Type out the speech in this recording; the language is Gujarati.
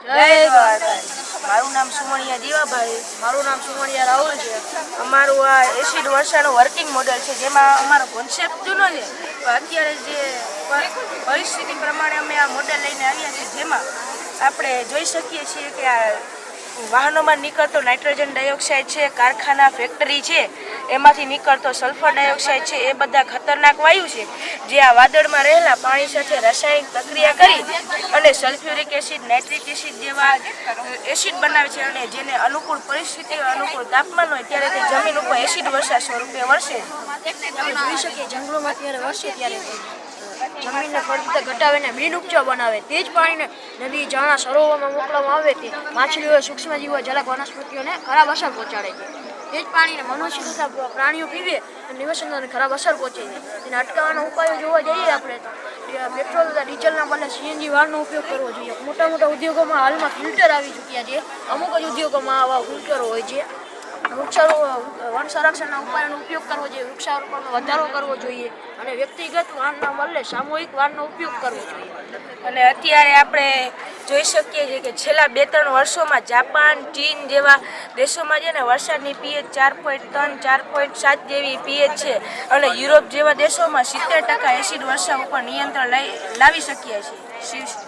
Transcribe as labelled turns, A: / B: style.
A: મારું નામ સુમણિયા જીવાભાઈ. મારું નામ સુમણિયા રાહુલ છે. અમારું આ એસિડ વર્ષાનું વર્કિંગ મોડેલ છે, જેમાં અમારો કોન્સેપ્ટ જૂનો છે. અત્યારે જે પરિસ્થિતિ પ્રમાણે અમે આ મોડેલ લઈને આવ્યા છીએ, જેમાં આપણે જોઈ શકીએ છીએ કે આ વાહનોમાં નીકળતો નાઇટ્રોજન ડાયોક્સાઇડ છે, કારખાના ફેક્ટરી છે, એમાંથી નીકળતો સલ્ફર ડાયોક્સાઇડ છે, એ બધા ખતરનાક વાયુ છે, જે આ વાદળમાં રહેલા પાણી સાથે રાસાયણિક પ્રક્રિયા કરી અને સલ્ફ્યુરિક એસિડ, નાઇટ્રિક એસિડ જેવા એસિડ બનાવે છે, અને જેને અનુકૂળ પરિસ્થિતિ અનુકૂળ તાપમાન હોય ત્યારે તે જમીન ઉપર એસિડ વર્ષા સ્વરૂપે વરસે.
B: આપણે જોઈ શકીએ જંગલોમાં ત્યારે વરસે ત્યારે જમીનને ફળદ્રુપતા ઘટાડીને બિન ઉપજાઉ બનાવે. તે જ પાણીને નદી, ઝરણા, સરોવરમાં મોકલવામાં આવે તે માછલીઓ, સૂક્ષ્મજીવો, જલક વનસ્પતિઓને ખરાબ અસર પહોંચાડે છે. તે જ પાણીને મનુષ્ય તથા પ્રાણીઓ પીવે અને નિવસનને ખરાબ અસર પહોંચે છે. તેને અટકાવવાના ઉપાયો જોવા જઈએ આપણે તો પેટ્રોલ તથા ડીઝલના બદલે સીએનજી વાહનનો ઉપયોગ કરવો જોઈએ. મોટા મોટા ઉદ્યોગોમાં હાલમાં ફિલ્ટર આવી ચૂક્યા છે. અમુક જ ઉદ્યોગોમાં આવા ફિલ્ટરો હોય છે. વન સંરક્ષણના ઉપાયોનો ઉપયોગ કરવો જોઈએ, વૃક્ષારોપણનો વધારો કરવો જોઈએ અને વ્યક્તિગત વાહનના બદલે સામૂહિક વાહનનો ઉપયોગ કરવો જોઈએ.
A: અને અત્યારે આપણે જોઈ શકીએ છીએ કે છેલ્લા 2-3 વર્ષોમાં જાપાન, ચીન જેવા દેશોમાં છે ને વરસાદની પીએચ 4.3, 4.7 જેવી પીએચ છે, અને યુરોપ જેવા દેશોમાં 70% એસિડ વર્ષા ઉપર નિયંત્રણ લાવી શકીએ છીએ.